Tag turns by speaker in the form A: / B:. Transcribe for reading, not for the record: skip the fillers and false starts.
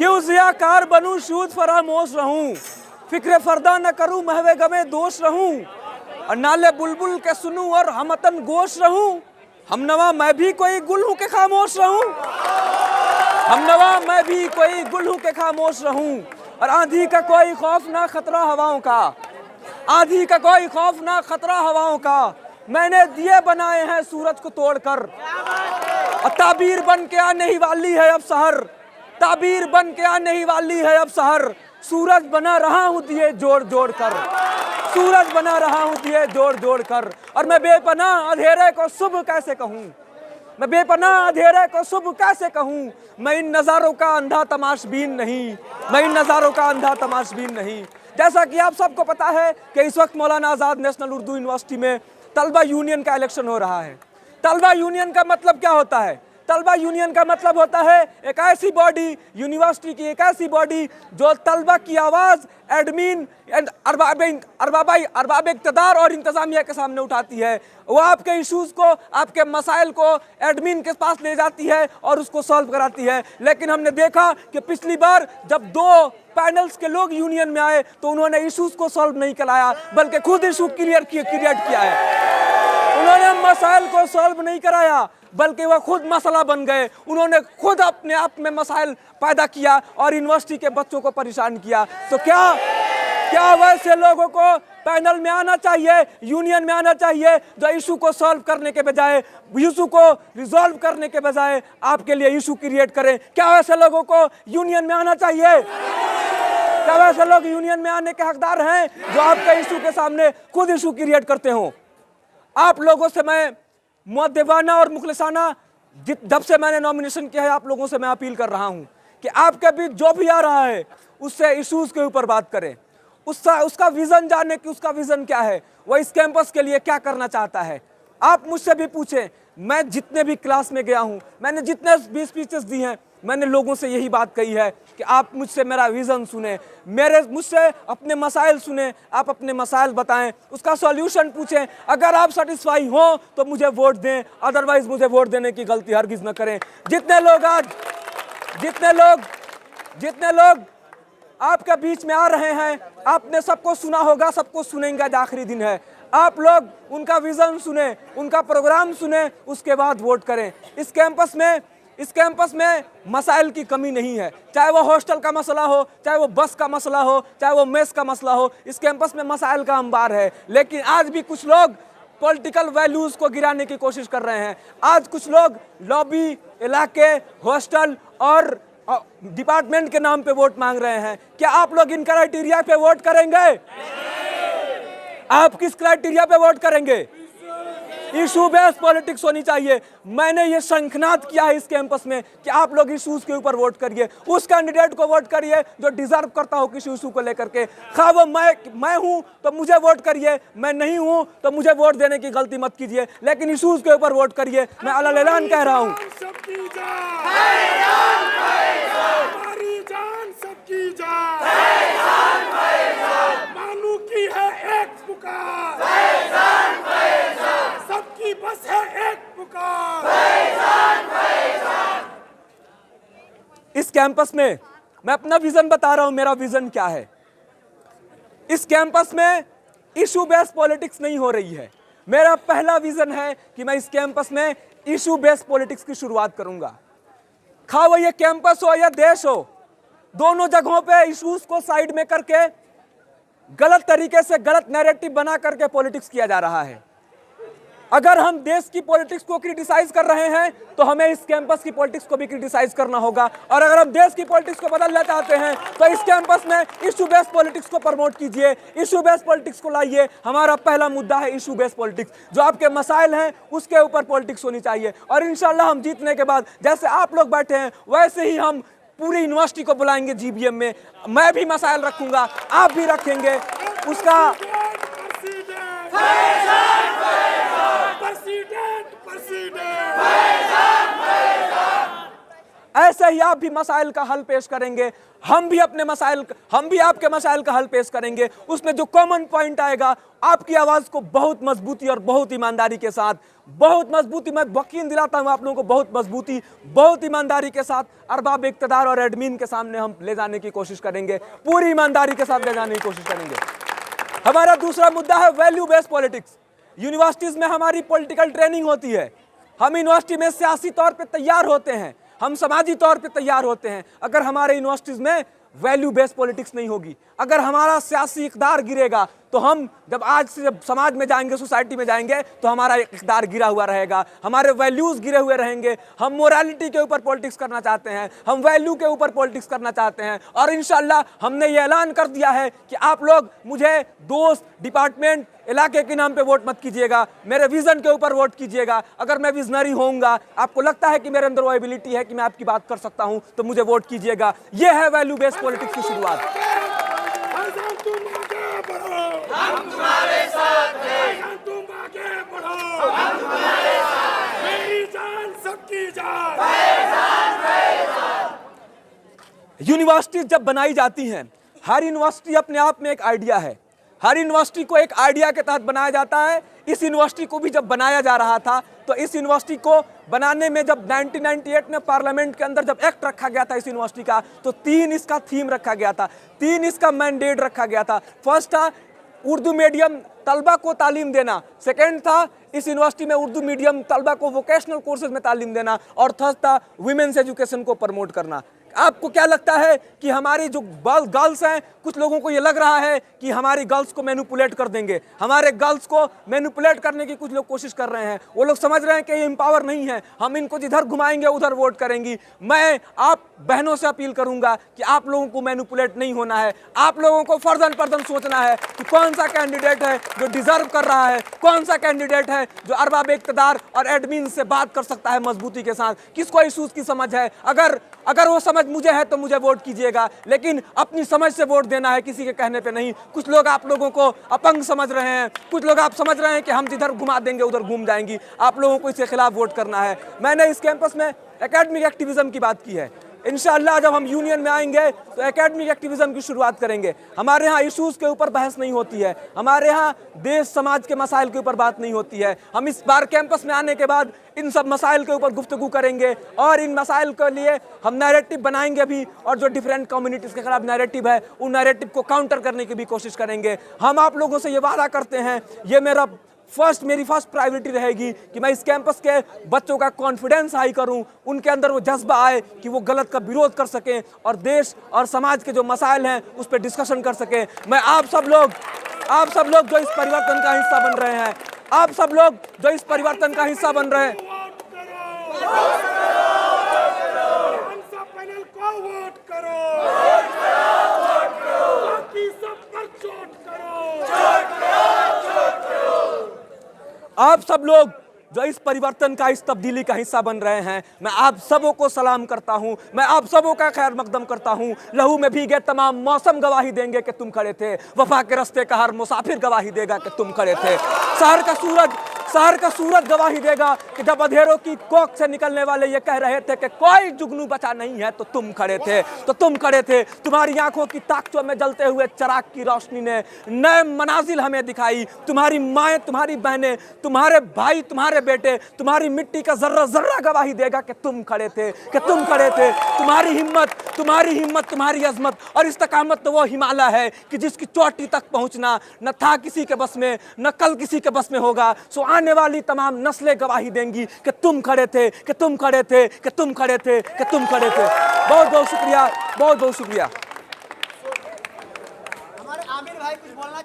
A: क्यों ज़ियाकार बनूं शूद फरामोश रहूं, फिक्र फरदा न करूं महवे गमे दोष रहूं, और नाले बुलबुल के सुनूं और हमतन गोश रहूं। हमनवा मैं भी कोई गुल हूं के खामोश रहूं, हमनवा मैं भी कोई गुल हूं के खामोश रहूं। और आंधी का कोई खौफ ना खतरा हवाओं का, आंधी का कोई खौफ ना खतरा हवाओं का। मैंने दिए बनाए हैं सूरज को तोड़कर, और ताबीर बन के आने ही वाली है अब सहर, ताबीर बन के आने ही वाली है अब सहर। सूरज बना रहा हूँ दिए जोड़ जोड़ कर, सूरज बना रहा हूँ दिए जोड़ जोड़ कर। और मैं बेपनाह अंधेरे को सुबह कैसे कहूँ, मैं बेपनाह अंधेरे को सुबह कैसे कहूँ। मैं इन नज़ारों का अंधा तमाशबीन नहीं, मैं इन नज़ारों का अंधा तमाशबीन नहीं। जैसा कि आप सबको पता है कि इस वक्त मौलाना आज़ाद नेशनल उर्दू यूनिवर्सिटी में तलबा यूनियन का इलेक्शन हो रहा है। तलबा यूनियन का मतलब क्या होता है? तलबा यूनियन का मतलब होता है एक ऐसी बॉडी, यूनिवर्सिटी की एक ऐसी बॉडी जो तलबा की आवाज़ एडमिन अरबाब इक़्तिदार और इंतज़ामिया के सामने उठाती है। वो आपके इशूज़ को, आपके मसाइल को एडमिन के पास ले जाती है और उसको सॉल्व कराती है। लेकिन हमने देखा कि पिछली बार जब 2 पैनल्स के लोग यूनियन में आए तो उन्होंने इशूज़ को सॉल्व नहीं कराया, बल्कि खुद इशू क्रिएट किया है। उन्होंने मसाइल को सॉल्व नहीं कराया, बल्कि वह खुद मसला बन गए। उन्होंने खुद अपने आप में मसाइल पैदा किया और यूनिवर्सिटी के बच्चों को परेशान किया। तो क्या वैसे लोगों को पैनल में आना चाहिए, यूनियन में आना चाहिए, जो इशू को सॉल्व करने के बजाय, इशू को रिजॉल्व करने के बजाय आपके लिए इशू क्रिएट करें? क्या वैसे लोगों को यूनियन में आना चाहिए? क्या वैसे लोग यूनियन में आने के हकदार हैं जो आपके इशू के सामने खुद इशू क्रिएट करते हो? आप लोगों से मैं मुअद्दिबाना और मुखलिसाना, जब से मैंने नॉमिनेशन किया है, आप लोगों से मैं अपील कर रहा हूं कि आपके बीच जो भी आ रहा है उससे इश्यूज के ऊपर बात करें, उसका विजन जाने कि उसका विजन क्या है, वह इस कैंपस के लिए क्या करना चाहता है। आप मुझसे भी पूछें, मैं जितने भी क्लास में गया हूं, मैंने जितने भी स्पीचेस दी हैं, मैंने लोगों से यही बात कही है कि आप मुझसे मेरा विज़न सुने, मुझसे अपने मसाइल सुने, आप अपने मसाइल बताएं, उसका सॉल्यूशन पूछें। अगर आप सेटिस्फाई हो तो मुझे वोट दें, अदरवाइज मुझे वोट देने की गलती हरगिज़ न करें। जितने लोग आपके बीच में आ रहे हैं, आपने सबको सुना होगा, सबको सुनेंगे, आज आखिरी दिन है। आप लोग उनका विज़न सुने, उनका प्रोग्राम सुने, उसके बाद वोट करें। इस कैंपस में मसाइल की कमी नहीं है, चाहे वो हॉस्टल का मसला हो, चाहे वो बस का मसला हो, चाहे वो मेस का मसला हो। इस कैंपस में मसाइल का अंबार है। लेकिन आज भी कुछ लोग पॉलिटिकल वैल्यूज़ को गिराने की कोशिश कर रहे हैं। आज कुछ लोग लॉबी, इलाके, हॉस्टल और डिपार्टमेंट के नाम पे वोट मांग रहे हैं। क्या आप लोग इन क्राइटेरिया पे वोट करेंगे? आप किस क्राइटेरिया पे वोट करेंगे? इशू बेस्ड पॉलिटिक्स होनी चाहिए। मैंने ये शंखनाद किया है इस कैंपस में कि आप लोग इशूज के ऊपर वोट करिए, उस कैंडिडेट को वोट करिए जो डिजर्व करता हो किसी इशू को लेकर के। खा वो मैं हूं तो मुझे वोट करिए, मैं नहीं हूं तो मुझे वोट देने की गलती मत कीजिए, लेकिन इशूज के ऊपर वोट करिए। मैं अलग ऐलान कह रहा हूं।
B: बस है एक पुकार।
A: इस कैंपस में मैं अपना विजन बता रहा हूं, मेरा विजन क्या है। इस कैंपस में इशू बेस्ड पॉलिटिक्स नहीं हो रही है। मेरा पहला विजन है कि मैं इस कैंपस में इशू बेस्ड पॉलिटिक्स की शुरुआत करूंगा। खा वो ये कैंपस हो या देश हो, दोनों जगहों पे इशूज को साइड में करके गलत तरीके से गलत नैरेटिव बना करके पॉलिटिक्स किया जा रहा है। अगर हम देश की पॉलिटिक्स को क्रिटिसाइज कर रहे हैं तो हमें इस कैंपस की पॉलिटिक्स को भी क्रिटिसाइज करना होगा, और अगर हम देश की पॉलिटिक्स को बदलना चाहते हैं तो इस कैंपस में इशू बेस्ड पॉलिटिक्स को प्रमोट कीजिए, इशू बेस्ड पॉलिटिक्स को लाइए। हमारा पहला मुद्दा है इशू बेस्ड पॉलिटिक्स। जो आपके मसाइल हैं उसके ऊपर पॉलिटिक्स होनी चाहिए, और इंशाल्लाह हम जीतने के बाद जैसे आप लोग बैठे हैं वैसे ही हम पूरी यूनिवर्सिटी को बुलाएंगे जीबीएम में। मैं भी मसाइल रखूंगा, आप भी रखेंगे। उसका ऐसे ही आप भी मसाइल का हल पेश करेंगे, हम भी आपके मसाइल का हल पेश करेंगे। उसमें जो कॉमन पॉइंट आएगा, आपकी आवाज को बहुत मजबूती और बहुत ईमानदारी के साथ, बहुत मजबूती, मैं यकीन दिलाता हूं आप लोगों को, बहुत मजबूती, बहुत ईमानदारी के साथ अरबाब इक्तदार और एडमिन के सामने हम ले जाने की कोशिश करेंगे, पूरी ईमानदारी के साथ ले जाने की कोशिश करेंगे। हमारा दूसरा मुद्दा है वैल्यू बेस्ड पॉलिटिक्स। यूनिवर्सिटीज में हमारी पॉलिटिकल ट्रेनिंग होती है, हम यूनिवर्सिटी में सियासी तौर पे तैयार होते हैं, हम समाजी तौर पे तैयार होते हैं। अगर हमारे यूनिवर्सिटीज में वैल्यू बेस्ड पॉलिटिक्स नहीं होगी, अगर हमारा सियासी इक़्तिदार गिरेगा, तो हम जब समाज में जाएंगे, सोसाइटी में जाएंगे, तो हमारा इक़्तिदार गिरा हुआ रहेगा, हमारे वैल्यूज़ गिरे हुए रहेंगे। हम मोरालिटी के ऊपर पॉलिटिक्स करना चाहते हैं, हम वैल्यू के ऊपर पॉलिटिक्स करना चाहते हैं। और इंशाअल्लाह हमने ये ऐलान कर दिया है कि आप लोग मुझे दोस्त, डिपार्टमेंट, इलाके के नाम पे वोट मत कीजिएगा, मेरे विजन के ऊपर वोट कीजिएगा। अगर मैं विजनरी होऊंगा, आपको लगता है कि मेरे अंदर वो एबिलिटी है कि मैं आपकी बात कर सकता हूं, तो मुझे वोट कीजिएगा। ये है वैल्यू बेस्ड पॉलिटिक्स की शुरुआत।
B: हम तुम्हारे साथ हैं, तुम आगे बढ़ो, हम तुम्हारे साथ हैं, मेरी जान सबकी जान।
A: यूनिवर्सिटी जब बनाई जाती हैं, हर यूनिवर्सिटी अपने आप में एक आइडिया है, हर यूनिवर्सिटी को एक आइडिया के तहत बनाया जाता है। इस यूनिवर्सिटी को भी जब बनाया जा रहा था, तो इस यूनिवर्सिटी को बनाने में जब 1998 में पार्लियामेंट के अंदर जब एक्ट रखा गया था इस यूनिवर्सिटी का, तो 3 इसका थीम रखा गया था, 3 इसका मैंडेट रखा गया था। फर्स्ट था उर्दू मीडियम तलबा को तालीम देना, सेकेंड था इस यूनिवर्सिटी में उर्दू मीडियम तलबा को वोकेशनल कोर्सेज में तालीम देना, और थर्ड था वुमेन्स एजुकेशन को प्रमोट करना। आपको क्या लगता है कि हमारी जो गर्ल्स हैं, कुछ लोगों को ये लग रहा है कि हमारी गर्ल्स को मैनिपुलेट कर देंगे, हमारे गर्ल्स को मैनिपुलेट करने की कुछ लोग कोशिश कर रहे हैं। वो लोग समझ रहे हैं कि ये एम्पावर नहीं है, हम इनको जिधर घुमाएंगे उधर वोट करेंगी। मैं आप बहनों से अपील करूंगा कि आप लोगों को मैनिपुलेट नहीं होना है, आप लोगों को फर्दन फर्दन सोचना है कि कौन सा कैंडिडेट है जो डिजर्व कर रहा है, कौन सा कैंडिडेट है जो अरबाब इक़्तिदार और एडमिन से बात कर सकता है मजबूती के साथ, किसको इशूज की समझ है। अगर वो समझ मुझे है तो मुझे वोट कीजिएगा, लेकिन अपनी समझ से वोट देना है, किसी के कहने पे नहीं। कुछ लोग आप लोगों को अपंग समझ रहे हैं, कुछ लोग आप समझ रहे हैं कि हम जिधर घुमा देंगे उधर घूम जाएंगी, आप लोगों को इसके खिलाफ वोट करना है। मैंने इस कैंपस में एकेडमिक एक्टिविज्म की बात की है। इंशाअल्लाह जब हम यूनियन में आएंगे तो एकेडमिक एक्टिविज्म की शुरुआत करेंगे। हमारे यहाँ इश्यूज़ के ऊपर बहस नहीं होती है, हमारे यहाँ देश समाज के मसाइल के ऊपर बात नहीं होती है। हम इस बार कैंपस में आने के बाद इन सब मसाइल के ऊपर गुफ्तगू करेंगे, और इन मसाइल के लिए हम नैरेटिव बनाएंगे भी, और जो डिफरेंट कम्युनिटीज़ के खिलाफ नैरेटिव है, उन नैरेटिव को काउंटर करने की भी कोशिश करेंगे। हम आप लोगों से ये वादा करते हैं, ये मेरी फर्स्ट प्रायोरिटी रहेगी कि मैं इस कैंपस के बच्चों का कॉन्फिडेंस हाई करूं, उनके अंदर वो जज्बा आए कि वो गलत का विरोध कर सकें और देश और समाज के जो मसाइल हैं उस पर डिस्कशन कर सकें। मैं आप सब लोग जो इस परिवर्तन का हिस्सा बन रहे हैं, आप सब लोग जो इस परिवर्तन का हिस्सा बन रहे हैं,
B: पैनल को वोट करो, बाकी सब पर चोट करो।
A: आप सब लोग जो इस परिवर्तन का, इस तब्दीली का हिस्सा बन रहे हैं, मैं आप सबों को सलाम करता हूं, मैं आप सबों का खैर मकदम करता हूं। लहू में भीगे तमाम मौसम गवाही देंगे कि तुम खड़े थे, वफा के रास्ते का हर मुसाफिर गवाही देगा कि तुम खड़े थे। शहर का सूरज गवाही देगा कि जब अंधेरों की कोख से निकलने वाले ये कह रहे थे कि कोई जुगनू बचा नहीं है, तो तुम खड़े थे। तुम्हारी आंखों की ताकतों में जलते हुए चिराग की रोशनी ने नए मनाजिल हमें दिखाई। तुम्हारी माएँ, तुम्हारी बहनें, तुम्हारे भाई, तुम्हारे बेटे, तुम्हारी मिट्टी का जर्रा जर्रा गवाही देगा कि तुम खड़े थे। तुम्हारी हिम्मत, तुम्हारी अजमत और इस्तकामत तो वो हिमालय है कि जिसकी चोटी तक पहुंचना न था किसी के बस में, न कल किसी के बस में होगा। सो आने वाली तमाम नस्लें गवाही देंगी कि तुम खड़े थे। बहुत बहुत शुक्रिया।
C: हमारे आमिर भाई कुछ बोलना